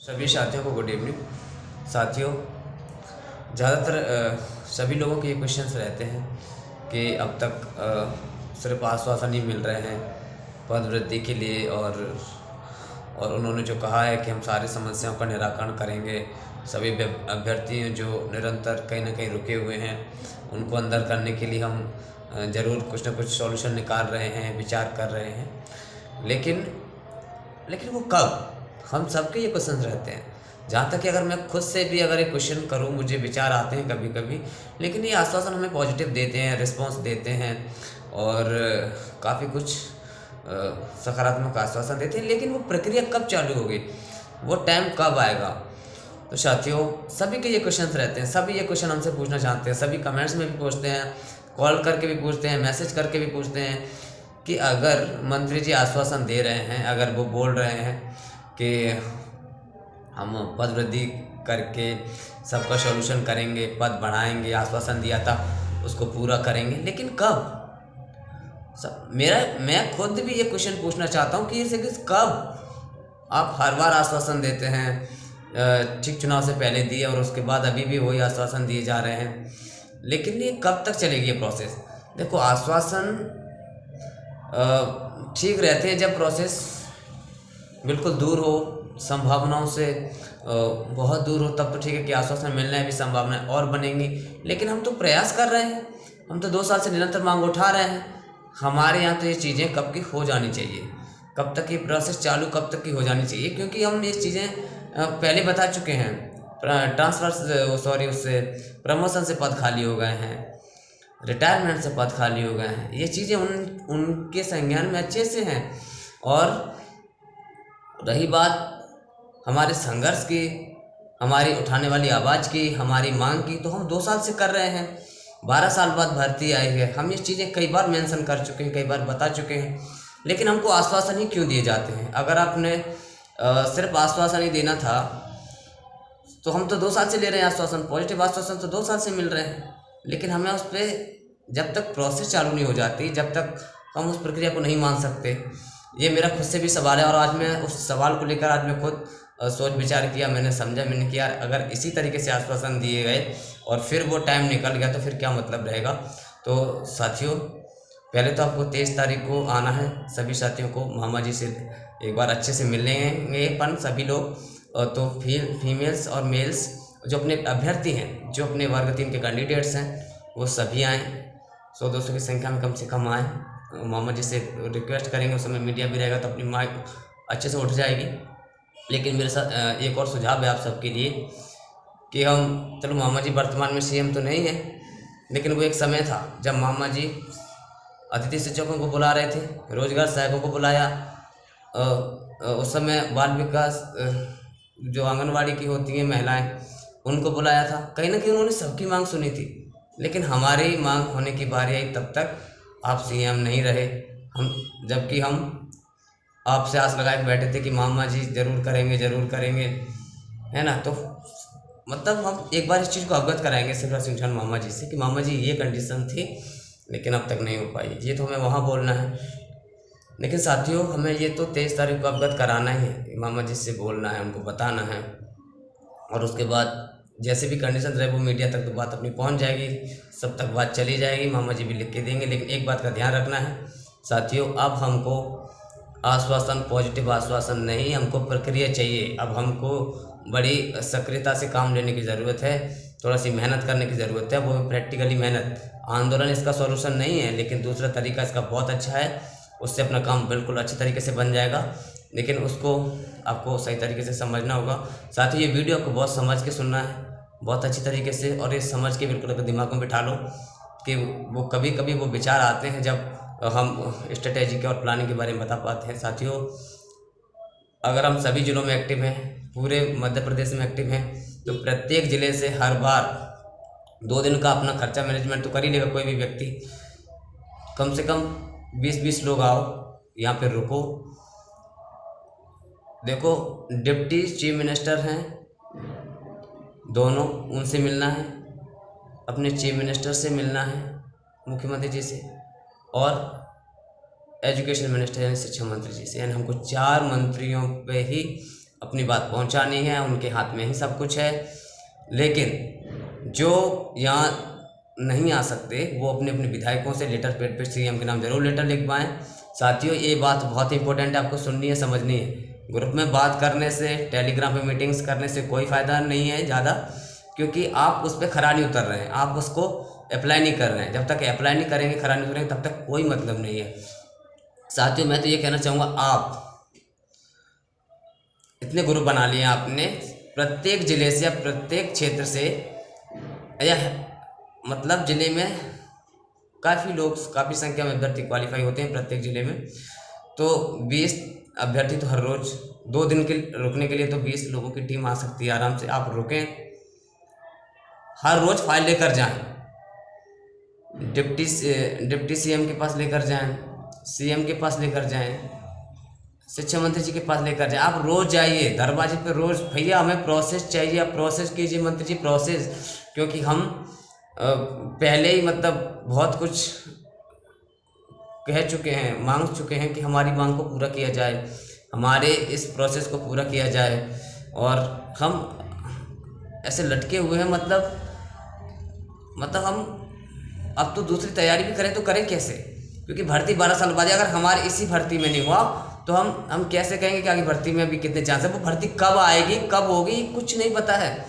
सभी साथियों को गुड इवनिंग। साथियों, ज़्यादातर सभी लोगों के ये क्वेश्चंस रहते हैं कि अब तक सिर्फ आश्वासन ही मिल रहे हैं पद वृद्धि के लिए, और उन्होंने जो कहा है कि हम सारी समस्याओं का निराकरण करेंगे। सभी अभ्यर्थी जो निरंतर कहीं ना कहीं रुके हुए हैं उनको अंदर करने के लिए हम ज़रूर कुछ ना कुछ सॉल्यूशन निकाल रहे हैं, विचार कर रहे हैं। लेकिन लेकिन वो कब? हम सबके ये क्वेश्चन रहते हैं। जहाँ तक कि अगर मैं खुद से भी अगर ये क्वेश्चन करूँ, मुझे विचार आते हैं कभी कभी, लेकिन ये आश्वासन हमें पॉजिटिव देते हैं, रिस्पांस देते हैं और काफ़ी कुछ सकारात्मक आश्वासन देते हैं। लेकिन वो प्रक्रिया कब चालू होगी, वो टाइम कब आएगा? तो साथियों, सभी के ये क्वेश्चन रहते हैं, सभी ये क्वेश्चन हमसे पूछना चाहते हैं, सभी कमेंट्स में भी पूछते हैं, कॉल करके भी पूछते हैं, मैसेज करके भी पूछते हैं कि अगर मंत्री जी आश्वासन दे रहे हैं, अगर वो बोल रहे हैं कि हम पद वृद्धि करके सबका सॉल्यूशन करेंगे, पद बढ़ाएंगे, आश्वासन दिया था उसको पूरा करेंगे, लेकिन कब? मैं खुद भी ये क्वेश्चन पूछना चाहता हूँ कि ये कब? आप हर बार आश्वासन देते हैं, ठीक चुनाव से पहले दिए और उसके बाद अभी भी वही आश्वासन दिए जा रहे हैं, लेकिन ये कब तक चलेगी ये प्रोसेस? देखो, आश्वासन ठीक रहते हैं जब प्रोसेस बिल्कुल दूर हो, संभावनाओं से बहुत दूर हो, तब तो ठीक है कि आश्वासन मिलने की संभावनाएं और बनेंगी। लेकिन हम तो प्रयास कर रहे हैं, हम तो 2 साल से निरंतर मांग उठा रहे हैं। हमारे यहाँ तो ये चीज़ें कब की हो जानी चाहिए, कब तक ये प्रोसेस चालू कब तक की हो जानी चाहिए, क्योंकि हम ये चीज़ें पहले बता चुके हैं। उससे प्रमोशन से पद खाली हो गए हैं, रिटायरमेंट से पद खाली हो गए हैं। ये चीज़ें उनके संज्ञान में अच्छे से हैं। और रही बात हमारे संघर्ष की, हमारी उठाने वाली आवाज़ की, हमारी मांग की, तो हम 2 साल से कर रहे हैं। 12 साल बाद भर्ती आई है, हम ये चीज़ें कई बार मेंशन कर चुके हैं, कई बार बता चुके हैं, लेकिन हमको आश्वासन ही क्यों दिए जाते हैं? अगर आपने सिर्फ आश्वासन ही देना था तो हम तो 2 साल से ले रहे हैं आश्वासन, पॉजिटिव आश्वासन तो 2 साल से मिल रहे हैं, लेकिन हमें उस पर जब तक प्रोसेस चालू नहीं हो जाती, जब तक हम उस प्रक्रिया को नहीं मान सकते। ये मेरा खुद से भी सवाल है और आज मैं उस सवाल को लेकर आज मैं खुद सोच विचार किया, मैंने समझा, मैंने किया अगर इसी तरीके से आश्वासन दिए गए और फिर वो टाइम निकल गया तो फिर क्या मतलब रहेगा। तो साथियों, पहले तो आपको 23 तारीख को आना है। सभी साथियों को मामा जी से एक बार अच्छे से मिलेंगे अपन सभी लोग। तो फीमेल्स और मेल्स जो अपने अभ्यर्थी हैं, जो अपने वर्ग 3 के कैंडिडेट्स हैं, वो सभी आएँ। 100-200 की संख्या में कम से कम आएँ। मामा जी से रिक्वेस्ट करेंगे, उस समय मीडिया भी रहेगा तो अपनी माइक अच्छे से उठ जाएगी। लेकिन मेरे साथ एक और सुझाव है आप सबके लिए कि हम, चलो मामा जी वर्तमान में सीएम तो नहीं है, लेकिन वो एक समय था जब मामा जी अतिथि शिक्षकों को बुला रहे थे, रोजगार सहायकों को बुलाया, उस समय बाल विकास जो आंगनवाड़ी की होती हैं महिलाएं, उनको बुलाया था। कहीं ना कहीं उन्होंने सबकी मांग सुनी थी, लेकिन हमारी मांग होने की बारी आई तब तक आप सीएम नहीं रहे। जबकि हम आपसे आस लगा के बैठे थे कि मामा जी ज़रूर करेंगे, ज़रूर करेंगे, है ना। तो मतलब हम एक बार इस चीज़ को अवगत कराएंगे शिवराज सिंह चौहान मामा जी से कि मामा जी ये कंडीशन थी, लेकिन अब तक नहीं हो पाई। ये तो हमें वहाँ बोलना है, लेकिन साथियों हमें ये तो 23 तारीख को अवगत कराना ही है, मामा जी से बोलना है, उनको बताना है। और उसके बाद जैसे भी कंडीशन रहे वो मीडिया तक तो बात अपनी पहुंच जाएगी, सब तक बात चली जाएगी, मामा जी भी लिख के देंगे। लेकिन एक बात का ध्यान रखना है साथियों, अब हमको आश्वासन, पॉजिटिव आश्वासन नहीं, हमको प्रक्रिया चाहिए। अब हमको बड़ी सक्रियता से काम लेने की ज़रूरत है, थोड़ा सी मेहनत करने की ज़रूरत है, वो भी प्रैक्टिकली मेहनत। आंदोलन इसका सॉल्यूशन नहीं है, लेकिन दूसरा तरीका इसका बहुत अच्छा है, उससे अपना काम बिल्कुल अच्छी तरीके से बन जाएगा। लेकिन उसको आपको सही तरीके से समझना होगा। साथ ही ये वीडियो आपको बहुत समझ के सुनना है, बहुत अच्छी तरीके से, और ये समझ के बिल्कुल अपने दिमाग में बिठा लो कि वो कभी कभी वो विचार आते हैं जब हम स्ट्रेटेजी के और प्लानिंग के बारे में बता पाते हैं। साथियों, अगर हम सभी ज़िलों में एक्टिव हैं, पूरे मध्य प्रदेश में एक्टिव हैं, तो प्रत्येक ज़िले से हर बार 2 दिन का अपना खर्चा मैनेजमेंट तो कर ही लेगा कोई भी व्यक्ति। कम से कम 20-20 लोग आओ, यहाँ पे रुको। देखो, डिप्टी चीफ मिनिस्टर हैं दोनों, उनसे मिलना है, अपने चीफ मिनिस्टर से मिलना है, मुख्यमंत्री जी से, और एजुकेशन मिनिस्टर यानी शिक्षा मंत्री जी से। यानी हमको 4 मंत्रियों पे ही अपनी बात पहुंचानी है, उनके हाथ में ही सब कुछ है। लेकिन जो यहाँ नहीं आ सकते वो अपने अपने विधायकों से लेटर पैड पे सीएम के नाम जरूर लेटर लिखवाएं। साथियों, ये बात बहुत इंपॉर्टेंट है, आपको सुननी है, समझनी है। ग्रुप में बात करने से, टेलीग्राम पे मीटिंग्स करने से कोई फ़ायदा नहीं है ज़्यादा, क्योंकि आप उस पर खरा नहीं उतर रहे हैं, आप उसको अप्लाई नहीं कर रहे हैं। जब तक अप्लाई नहीं करेंगे, खरा नहीं उतरेंगे, तब तक कोई मतलब नहीं है। साथियों, मैं तो ये कहना चाहूँगा, आप इतने ग्रुप बना लिए आपने, प्रत्येक ज़िले से या प्रत्येक क्षेत्र से, या मतलब ज़िले में काफ़ी लोग, काफ़ी संख्या में अभ्यर्थी क्वालिफाई होते हैं प्रत्येक ज़िले में। तो 20 अभ्यर्थी तो हर रोज़ 2 दिन के रुकने के लिए तो 20 लोगों की टीम आ सकती है आराम से। आप रुकें, हर रोज़ फाइल लेकर जाएं, डिप्टी सीएम के पास लेकर जाएं, सीएम के पास लेकर जाएं, शिक्षा मंत्री जी के पास लेकर जाएं। आप रोज़ जाइए दरवाजे पे, रोज़, भैया हमें प्रोसेस चाहिए, आप प्रोसेस कीजिए मंत्री जी, प्रोसेस। क्योंकि हम पहले ही मतलब बहुत कुछ कह चुके हैं, मांग चुके हैं कि हमारी मांग को पूरा किया जाए, हमारे इस प्रोसेस को पूरा किया जाए। और हम ऐसे लटके हुए हैं, मतलब हम अब तो दूसरी तैयारी भी करें तो करें कैसे? क्योंकि भर्ती 12 साल बाद, अगर हमारे इसी भर्ती में नहीं हुआ तो हम कैसे कहेंगे कि आगे भर्ती में अभी कितने चांस है? वो भर्ती कब आएगी, कब होगी, कुछ नहीं पता है,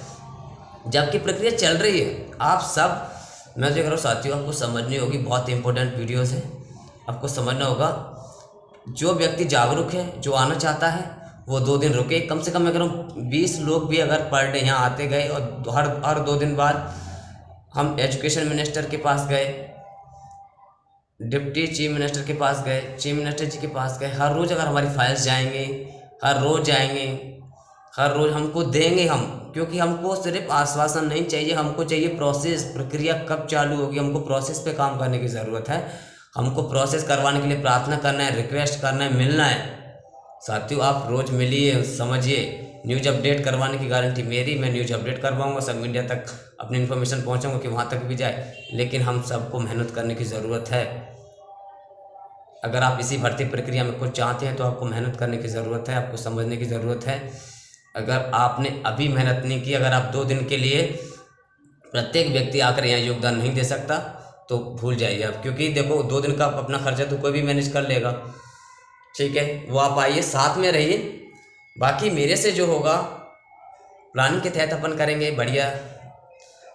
जबकि प्रक्रिया चल रही है। आप सब, मैं जो कह रहा हूँ साथियों, आपको समझनी होगी, बहुत इंपॉर्टेंट वीडियोस हैं, आपको समझना होगा। जो व्यक्ति जागरूक है, जो आना चाहता है, वो 2 दिन रुके, कम से कम मैं कह रहा हूँ 20 लोग भी अगर पर डे यहाँ आते गए, और हर 2 दिन बाद हम एजुकेशन मिनिस्टर के पास गए, डिप्टी चीफ मिनिस्टर के पास गए, चीफ मिनिस्टर जी के पास गए, हर रोज़ अगर हमारी फाइल्स जाएंगे, हर रोज़ जाएंगे, हर रोज़ हमको देंगे हम, क्योंकि हमको सिर्फ आश्वासन नहीं चाहिए, हमको चाहिए प्रोसेस, प्रक्रिया कब चालू होगी, हमको प्रोसेस पे काम करने की ज़रूरत है। हमको प्रोसेस करवाने के लिए प्रार्थना करना है, रिक्वेस्ट करना है, मिलना है। साथियों, आप रोज़ मिलिए, समझिए। न्यूज़ अपडेट करवाने की गारंटी मेरी, मैं न्यूज़ अपडेट करवाऊँगा, सब मीडिया तक अपनी इन्फॉर्मेशन पहुँचाऊँगा कि वहाँ तक भी जाए। लेकिन हम सबको मेहनत करने की ज़रूरत है। अगर आप इसी भर्ती प्रक्रिया में कुछ चाहते हैं तो आपको मेहनत करने की ज़रूरत है, आपको समझने की ज़रूरत है। अगर आपने अभी मेहनत नहीं की, अगर आप 2 दिन के लिए प्रत्येक व्यक्ति आकर यहाँ योगदान नहीं दे सकता तो भूल जाइए आप, क्योंकि देखो 2 दिन का अपना खर्चा तो कोई भी मैनेज कर लेगा, ठीक है। वो आप आइए, साथ में रहिए, बाकी मेरे से जो होगा प्लानिंग के तहत अपन करेंगे। बढ़िया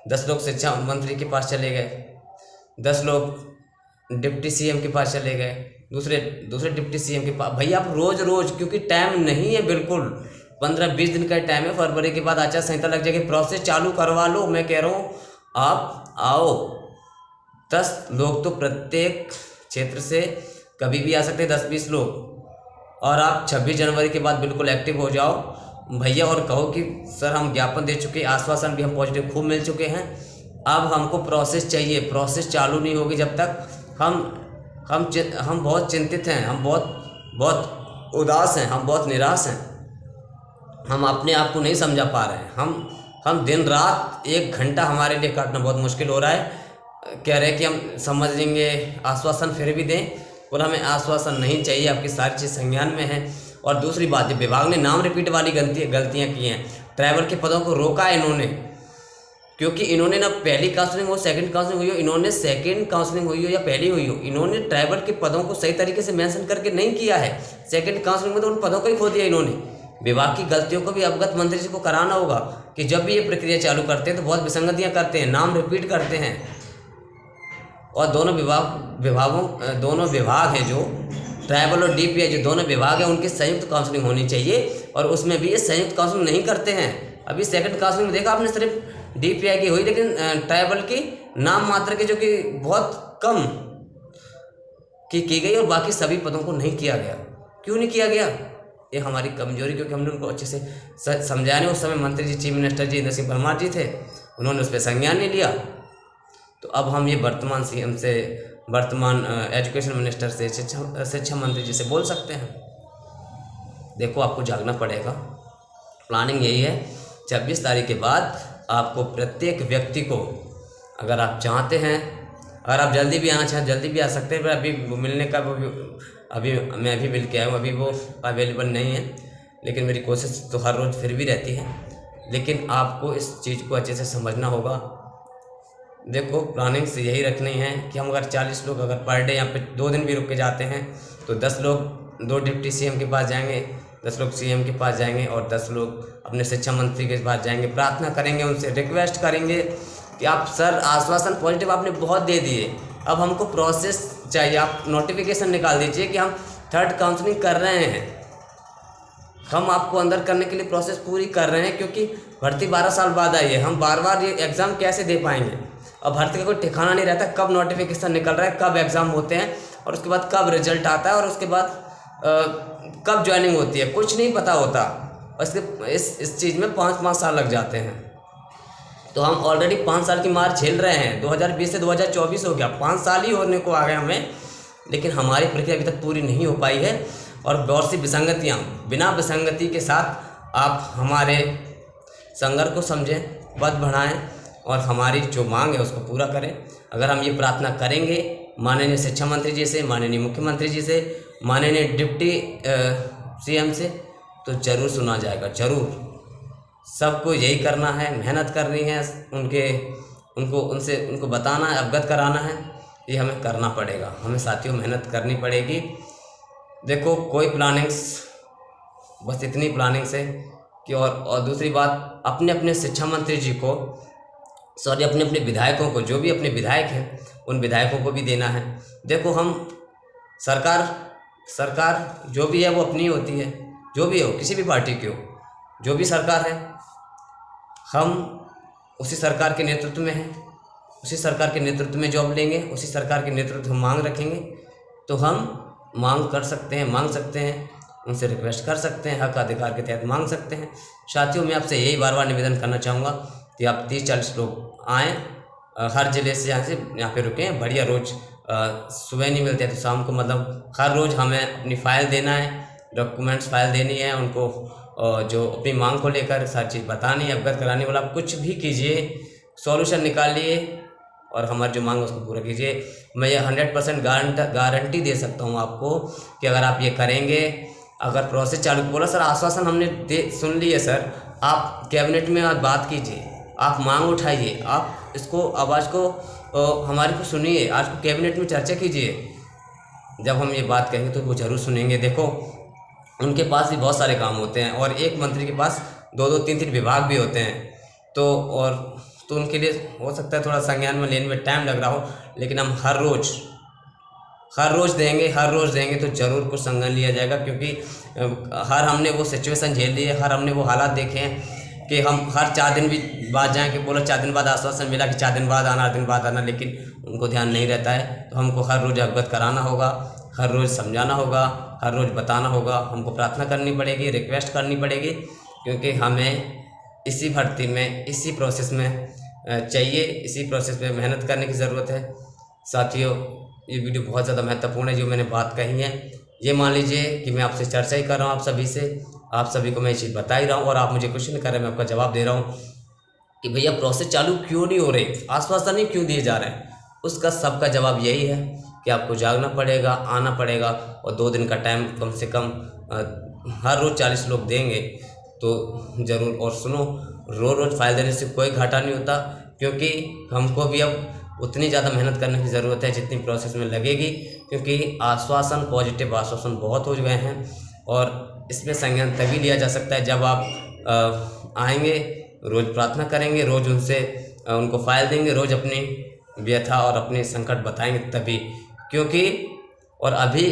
10 लोग शिक्षा मंत्री के पास चले गए, 10 लोग डिप्टी सीएम के पास चले गए, दूसरे डिप्टी सीएम के पास। भैया आप रोज़, क्योंकि टाइम नहीं है, बिल्कुल 15-20 दिन का टाइम है। फरवरी के बाद आचार संहिता लग जाएगी, प्रोसेस चालू करवा लो। मैं कह रहा हूँ आप आओ, 10 लोग तो प्रत्येक क्षेत्र से कभी भी आ सकते हैं, 10-20 लोग। और आप 26 जनवरी के बाद बिल्कुल एक्टिव हो जाओ भैया, और कहो कि सर हम ज्ञापन दे चुके, आश्वासन भी हम पॉजिटिव खूब मिल चुके हैं, अब हमको प्रोसेस चाहिए। प्रोसेस चालू नहीं होगी जब तक हम बहुत चिंतित हैं, हम बहुत उदास हैं, हम बहुत निराश हैं, हम अपने आप को नहीं समझा पा रहे हैं। हम दिन रात 1 घंटा हमारे लिए काटना बहुत मुश्किल हो रहा है। कह रहे हैं कि हम समझ लेंगे, आश्वासन फिर भी दें, और हमें आश्वासन नहीं चाहिए, आपकी सारी चीज़ संज्ञान में है। और दूसरी बात, विभाग ने नाम रिपीट वाली गलतियाँ की हैं, ट्राइबल के पदों को रोका है इन्होंने, क्योंकि इन्होंने ना पहली काउंसलिंग हो, सेकंड काउंसलिंग हुई हो, इन्होंने सेकंड काउंसलिंग हुई हो या पहली हुई हो, इन्होंने ट्राइबल के पदों को सही तरीके से मेंशन करके नहीं किया है। सेकंड काउंसलिंग में तो उन पदों को ही खो दिया इन्होंने। विभाग की गलतियों को भी अवगत मंत्री जी को कराना होगा कि जब भी ये प्रक्रिया चालू करते हैं तो बहुत विसंगतियाँ करते हैं, नाम रिपीट करते हैं। और दोनों विभाग हैं, जो ट्राइबल और डीपीआई, जो दोनों विभाग हैं, उनकी संयुक्त काउंसलिंग होनी चाहिए, और उसमें भी ये संयुक्त काउंसलिंग नहीं करते हैं। अभी सेकंड काउंसलिंग में देखा आपने, सिर्फ डीपीआई की हुई, लेकिन ट्राइबल की नाम मात्र के, जो कि बहुत कम की गई, और बाकी सभी पदों को नहीं किया गया। क्यों नहीं किया गया? ये हमारी कमजोरी, क्योंकि हमने उनको अच्छे से समझाने, उस समय मंत्री जी, चीफ मिनिस्टर जी इंद्र सिंह परमार जी थे, उन्होंने उस पर संज्ञान नहीं लिया। तो अब हम ये वर्तमान सीएम से, वर्तमान एजुकेशन मिनिस्टर से, शिक्षा मंत्री जी से बोल सकते हैं। देखो, आपको जागना पड़ेगा। प्लानिंग यही है, 26 तारीख के बाद आपको प्रत्येक व्यक्ति को, अगर आप चाहते हैं, अगर आप जल्दी भी आना चाहें जल्दी भी आ सकते हैं, पर अभी मिलने का अभी मैं भी मिल के आया हूँ, अभी वो अवेलेबल नहीं है। लेकिन मेरी कोशिश तो हर रोज़ फिर भी रहती है। लेकिन आपको इस चीज़ को अच्छे से समझना होगा। देखो, प्लानिंग से यही रखनी है कि हम अगर 40 लोग अगर पर डे यहाँ पे 2 दिन भी रुक के जाते हैं तो 10 लोग 2 डिप्टी सीएम के पास जाएंगे, 10 लोग सीएम के पास जाएंगे और 10 लोग अपने शिक्षा मंत्री के पास जाएंगे, प्रार्थना करेंगे, उनसे रिक्वेस्ट करेंगे कि आप सर आश्वासन पॉजिटिव आपने बहुत दे दिए, अब हमको प्रोसेस चाहिए, आप नोटिफिकेशन निकाल दीजिए कि हम 3rd काउंसलिंग कर रहे हैं, हम आपको अंदर करने के लिए प्रोसेस पूरी कर रहे हैं, क्योंकि भर्ती 12 साल बाद आई है, हम बार बार ये एग्ज़ाम कैसे दे पाएंगे। अब भर्ती का कोई ठिकाना नहीं रहता, कब नोटिफिकेशन निकल रहा है, कब एग्ज़ाम होते हैं और उसके बाद कब रिजल्ट आता है और उसके बाद कब ज्वाइनिंग होती है, कुछ नहीं पता होता। उसके इस चीज़ में 5-5 साल लग जाते हैं। तो हम ऑलरेडी 5 साल की मार झेल रहे हैं। 2020 से 2024 हो गया, 5 साल ही होने को आ गए हमें, लेकिन हमारी प्रक्रिया अभी तक पूरी नहीं हो पाई है। और बहुत सी विसंगतियाँ, बिना विसंगति के साथ आप हमारे संघर्ष को समझें, पद बढ़ाएं और हमारी जो मांग है उसको पूरा करें। अगर हम ये प्रार्थना करेंगे माननीय शिक्षा मंत्री जी से, माननीय मुख्यमंत्री जी से, माननीय डिप्टी सीएम से, तो ज़रूर सुना जाएगा। ज़रूर सबको यही करना है, मेहनत करनी है, उनको बताना है, अवगत कराना है, ये हमें करना पड़ेगा। हमें साथियों मेहनत करनी पड़ेगी। देखो, कोई प्लानिंग्स, बस इतनी प्लानिंग्स है कि और दूसरी बात, अपने अपने शिक्षा मंत्री जी को, सॉरी, अपने अपने विधायकों को, जो भी अपने विधायक हैं उन विधायकों को भी देना है। देखो, हम सरकार जो भी है वो अपनी होती है, जो भी हो, किसी भी पार्टी की हो, जो भी सरकार है, हम उसी सरकार के नेतृत्व में हैं, उसी सरकार के नेतृत्व में जॉब लेंगे, उसी सरकार के नेतृत्व में मांग रखेंगे। तो हम मांग कर सकते हैं, मांग सकते हैं, उनसे रिक्वेस्ट कर सकते हैं, हक अधिकार के तहत मांग सकते हैं। साथियों, मैं आपसे यही बार बार निवेदन करना चाहूँगा कि आप 30-40 लोग आएँ, हर ज़िले से यहाँ पे रुकें, बढ़िया। रोज़ सुबह नहीं मिलते तो शाम को, मतलब हर रोज़ हमें अपनी फ़ाइल देना है, डॉक्यूमेंट्स फाइल देनी है उनको, जो अपनी मांग को लेकर सारी चीज़ बतानी है, अवगत कराने वाला। कुछ भी कीजिए, सॉल्यूशन निकालिए और हमारी जो मांग है उसको पूरा कीजिए। मैं ये 100% गारंटी दे सकता हूँ आपको कि अगर आप ये करेंगे, अगर प्रोसेस चालू, बोला सर आश्वासन हमने सुन लिए सर, आप कैबिनेट में बात कीजिए, आप मांग उठाइए, आप इसको आवाज़ को हमारी को सुनिए, आज को कैबिनेट में चर्चा कीजिए। जब हम ये बात कहेंगे तो वो ज़रूर सुनेंगे। देखो, उनके पास भी बहुत सारे काम होते हैं और एक मंत्री के पास 2-2, 3-3 विभाग भी होते हैं, तो उनके लिए हो सकता है थोड़ा संज्ञान में लेने में टाइम लग रहा हो, लेकिन हम हर रोज़ देंगे तो ज़रूर कुछ संज्ञान लिया जाएगा। क्योंकि हमने वो सिचुएशन झेल ली है, हमने वो हालात देखे हैं कि हम हर 4 दिन भी बाद जाएँ कि बोलो 4 दिन बाद आश्वासन मिला कि 4 दिन बाद आना, 8 दिन बाद आना, लेकिन उनको ध्यान नहीं रहता है। तो हमको हर रोज़ अवगत कराना होगा, हर रोज़ समझाना होगा, हर रोज़ बताना होगा, हमको प्रार्थना करनी पड़ेगी, रिक्वेस्ट करनी पड़ेगी, क्योंकि हमें इसी भर्ती में, इसी प्रोसेस में चाहिए, इसी प्रोसेस में मेहनत करने की ज़रूरत है। साथियों, ये वीडियो बहुत ज़्यादा महत्वपूर्ण है जो मैंने बात कही है। ये मान लीजिए कि मैं आपसे चर्चा ही कर रहा हूँ, आप सभी से, आप सभी को मैं ये चीज़ बता ही रहा हूँ और आप मुझे क्वेश्चन कर रहे हैं, मैं आपका जवाब दे रहा हूँ कि भैया प्रोसेस चालू क्यों नहीं हो रही, आश्वासन ही क्यों दिए जा रहे हैं। उसका सबका जवाब यही है कि आपको जागना पड़ेगा, आना पड़ेगा और 2 दिन का टाइम कम से कम हर रोज़ 40 लोग देंगे तो ज़रूर। और सुनो, रोज़ फाइल देने से कोई घाटा नहीं होता, क्योंकि हमको भी अब उतनी ज़्यादा मेहनत करने की ज़रूरत है जितनी प्रोसेस में लगेगी, क्योंकि आश्वासन, पॉजिटिव आश्वासन बहुत हो गए हैं और इसमें संज्ञान तभी लिया जा सकता है जब आप आएंगे, रोज़ प्रार्थना करेंगे, रोज़ उनको फाइल देंगे, रोज़ अपनी व्यथा और अपने संकट बताएंगे तभी। क्योंकि और अभी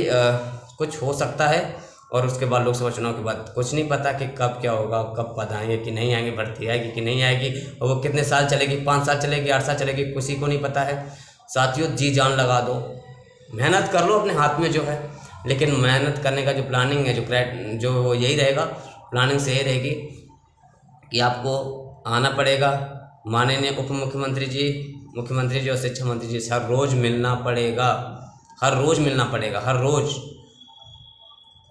कुछ हो सकता है और उसके बाद लोकसभा चुनाव के बाद कुछ नहीं पता कि कब क्या होगा, कब पद आएंगे कि नहीं आएंगे, भर्ती आएगी कि नहीं आएगी, और वो कितने साल चलेगी, 5 साल चलेगी, 8 साल चलेगी, किसी को नहीं पता है। साथियों, जी जान लगा दो, मेहनत कर लो अपने हाथ में जो है, लेकिन मेहनत करने का जो प्लानिंग है, जो यही रहेगा, प्लानिंग से यही रहेगी कि आपको आना पड़ेगा, माननीय उप मुख्यमंत्री जी, मुख्यमंत्री जी और शिक्षा मंत्री जी से हर रोज़ मिलना पड़ेगा, हर रोज़ मिलना पड़ेगा, हर रोज़।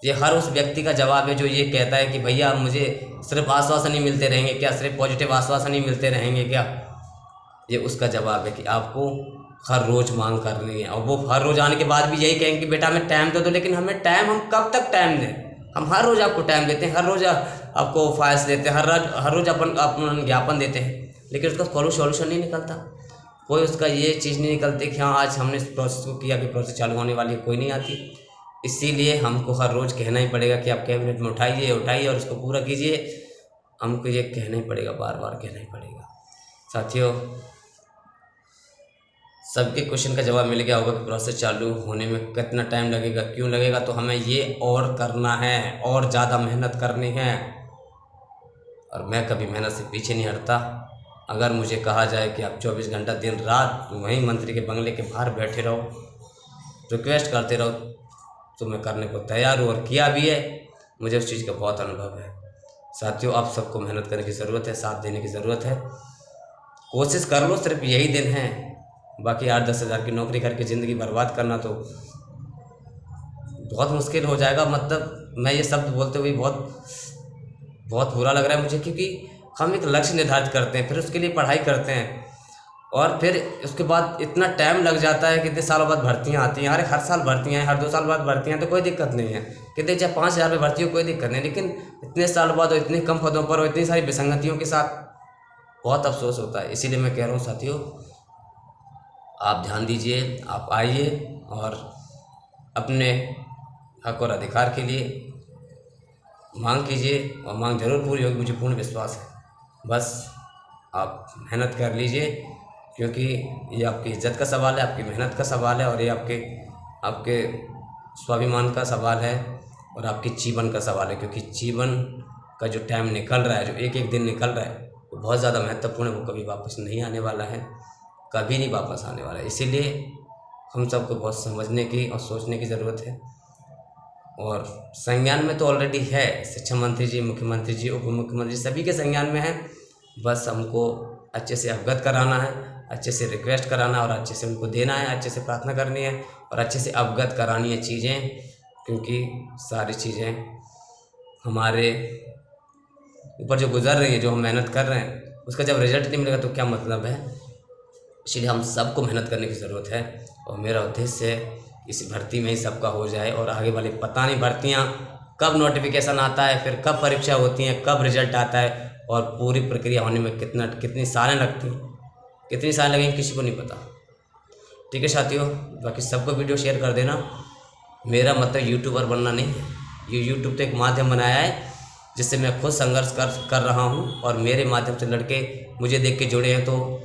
ये हर उस व्यक्ति का जवाब है जो ये कहता है कि भैया मुझे सिर्फ आश्वासन ही मिलते रहेंगे क्या, सिर्फ पॉजिटिव आश्वासन ही मिलते रहेंगे क्या। ये उसका जवाब है कि आपको हर रोज़ मांग करनी है। और वो हर रोज़ आने के बाद भी यही कहेंगे कि बेटा हमें टाइम दे दो, लेकिन हमें टाइम, हम कब तक टाइम दें, हम हर रोज़ आपको टाइम देते हैं, हर रोज़ आपको फाइल्स देते हैं, हर रोज़ अपन ज्ञापन देते हैं, लेकिन उसका कोई सॉल्यूशन नहीं निकलता। कोई उसका ये चीज़ नहीं निकलती कि हाँ आज हमने इस प्रोसेस को किया कि प्रोसेस चालू होने वाली है, कोई नहीं आती। इसीलिए हमको हर रोज़ कहना ही पड़ेगा कि आप कैबिनेट में उठाइए और उसको पूरा कीजिए। हमको ये कहना ही पड़ेगा, बार बार कहना ही पड़ेगा। साथियों, सबके क्वेश्चन का जवाब मिल गया होगा कि प्रोसेस चालू होने में कितना टाइम लगेगा, क्यों लगेगा। तो हमें ये और करना है, और ज़्यादा मेहनत करनी है, और मैं कभी मेहनत से पीछे नहीं हटता। अगर मुझे कहा जाए कि आप 24 घंटा दिन रात वहीं मंत्री के बंगले के बाहर बैठे रहो, रिक्वेस्ट करते रहो, तो मैं करने को तैयार हूँ, और किया भी है। मुझे उस चीज़ का बहुत अनुभव है। साथियों, आप सबको मेहनत करने की ज़रूरत है, साथ देने की ज़रूरत है। कोशिश कर लो, सिर्फ यही दिन है। बाकी 8-10 हज़ार की नौकरी करके ज़िंदगी बर्बाद करना तो बहुत मुश्किल हो जाएगा। मतलब मैं ये शब्द बोलते हुए बहुत बुरा लग रहा है मुझे, क्योंकि हम एक लक्ष्य निर्धारित करते हैं, फिर उसके लिए पढ़ाई करते हैं, और फिर उसके बाद इतना टाइम लग जाता है। कितने सालों बाद भर्तियां आती हैं। अरे हर साल भर्तियां हैं, हर 2 साल बाद भर्तियां, तो कोई दिक्कत नहीं है। कितने चाहे 5,000 में भर्ती हो, कोई दिक्कत नहीं। लेकिन इतने साल बाद और इतने कम पदों पर और इतनी सारी विसंगतियों के साथ बहुत अफसोस होता है। इसीलिए मैं कह रहा हूँ साथियों, आप ध्यान दीजिए, आप आइए और अपने हक और अधिकार के लिए मांग कीजिए, और मांग जरूर पूरी होगी, मुझे पूर्ण विश्वास है। बस आप मेहनत कर लीजिए, क्योंकि ये आपकी इज्जत का सवाल है, आपकी मेहनत का सवाल है, और ये आपके स्वाभिमान का सवाल है, और आपके जीवन का सवाल है। क्योंकि जीवन का जो टाइम निकल रहा है, जो एक एक दिन निकल रहा है, वो बहुत ज़्यादा महत्वपूर्ण है। वो कभी वापस नहीं आने वाला है, कभी नहीं वापस आने वाला है। इसीलिए हम सबको बहुत समझने की और सोचने की ज़रूरत है। और संज्ञान में तो ऑलरेडी है, शिक्षा मंत्री जी, मुख्यमंत्री जी, उप मुख्यमंत्री, सभी के संज्ञान में है। बस हमको अच्छे से अवगत कराना है, अच्छे से रिक्वेस्ट कराना, और अच्छे से उनको देना है, अच्छे से प्रार्थना करनी है, और अच्छे से अवगत करानी है चीज़ें। क्योंकि सारी चीज़ें हमारे ऊपर जो गुजर रही है, जो हम मेहनत कर रहे हैं, उसका जब रिजल्ट नहीं मिलेगा तो क्या मतलब है। इसलिए हम सबको मेहनत करने की ज़रूरत है, और मेरा उद्देश्य है इस भर्ती में ही सबका हो जाए। और आगे वाले पता नहीं भर्तियाँ कब नोटिफिकेशन आता है, फिर कब परीक्षा होती हैं, कब रिजल्ट आता है, और पूरी प्रक्रिया होने में कितनी सालें लगती हैं, कितनी सालें लगेंगी, किसी को नहीं पता। ठीक है साथियों, बाकी सबको वीडियो शेयर कर देना। मेरा मतलब यूट्यूबर बनना नहीं है, ये यूट्यूब तो एक माध्यम बनाया है जिससे मैं खुद संघर्ष कर रहा हूँ, और मेरे माध्यम से लड़के मुझे देख के जुड़े हैं, तो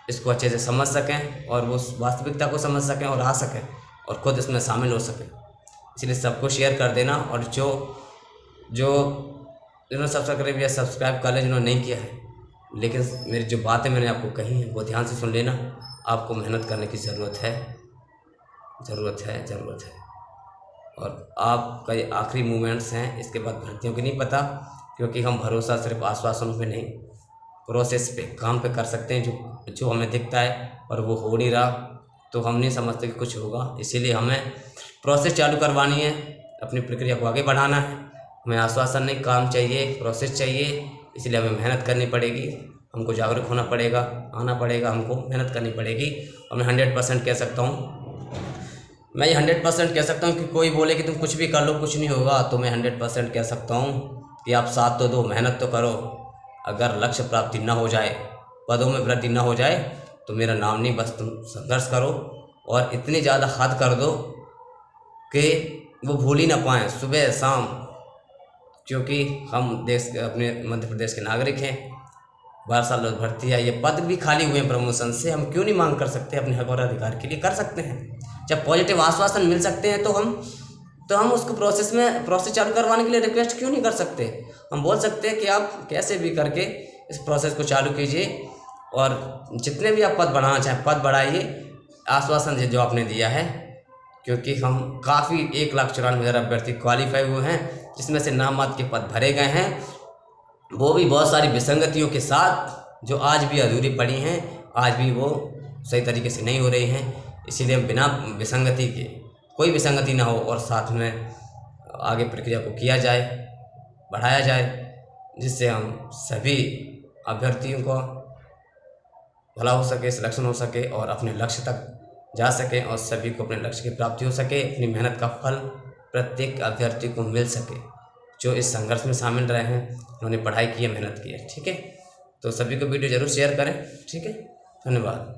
इसको अच्छे से समझ सकें, और वो वास्तविकता को समझ सकें, और आ सकें, और खुद इसमें शामिल हो सकें। इसलिए सबको शेयर कर देना। और जिन्होंने सब्सक्राइब कर लें, जिन्होंने नहीं किया है, लेकिन मेरी जो बातें मैंने आपको कही हैं वो ध्यान से सुन लेना। आपको मेहनत करने की ज़रूरत है। और आपका ये आखिरी मूवमेंट्स हैं, इसके बाद भर्तियों की नहीं पता। क्योंकि हम भरोसा सिर्फ आश्वासनों पे नहीं, प्रोसेस पे, काम पे कर सकते हैं। जो हमें दिखता है और वो हो नहीं रहा, तो हम नहीं समझते कि कुछ होगा। इसीलिए हमें प्रोसेस चालू करवानी है, अपनी प्रक्रिया को आगे बढ़ाना है। हमें आश्वासन नहीं, काम चाहिए, प्रोसेस चाहिए। इसलिए हमें मेहनत करनी पड़ेगी, हमको जागरूक होना पड़ेगा, आना पड़ेगा, हमको मेहनत करनी पड़ेगी। और मैं 100% कह सकता हूँ, मैं ये 100% कह सकता हूँ कि कोई बोले कि तुम कुछ भी कर लो, कुछ नहीं होगा, तो मैं 100% कह सकता हूँ कि आप साथ तो दो, मेहनत तो करो। अगर लक्ष्य प्राप्ति ना हो जाए, पदों में वृद्धि ना हो जाए, तो मेरा नाम नहीं, बस तुम संघर्ष करो, और इतनी ज़्यादा हद कर दो कि वो भूल ही ना पाएँ सुबह शाम। क्योंकि हम अपने मध्य प्रदेश के नागरिक हैं। 12 साल भर्ती है, ये पद भी खाली हुए हैं प्रमोशन से, हम क्यों नहीं मांग कर सकते? अपने हक और अधिकार के लिए कर सकते हैं। जब पॉजिटिव आश्वासन मिल सकते हैं, तो हम उसको प्रोसेस चालू करवाने के लिए रिक्वेस्ट क्यों नहीं कर सकते? हम बोल सकते हैं कि आप कैसे भी करके इस प्रोसेस को चालू कीजिए, और जितने भी आप पद बढ़ाना चाहें पद बढ़ाइए। आश्वासन जो आपने दिया है, क्योंकि हम काफ़ी 1,94,000 अभ्यर्थी क्वालिफाई हुए हैं, जिसमें से नामात्र के पद भरे गए हैं, वो भी बहुत सारी विसंगतियों के साथ, जो आज भी अधूरी पड़ी हैं, आज भी वो सही तरीके से नहीं हो रही हैं। इसीलिए बिना विसंगति के, कोई विसंगति ना हो, और साथ में आगे प्रक्रिया को किया जाए, बढ़ाया जाए, जिससे हम सभी अभ्यर्थियों को भला हो सके, सिलेक्शन हो सके, और अपने लक्ष्य तक जा सके, और सभी को अपने लक्ष्य की प्राप्ति हो सके, अपनी मेहनत का फल प्रत्येक अभ्यर्थी को मिल सके। जो इस संघर्ष में शामिल रहे हैं, उन्होंने पढ़ाई की है, मेहनत की है। ठीक है, तो सभी को वीडियो ज़रूर शेयर करें। ठीक है, धन्यवाद।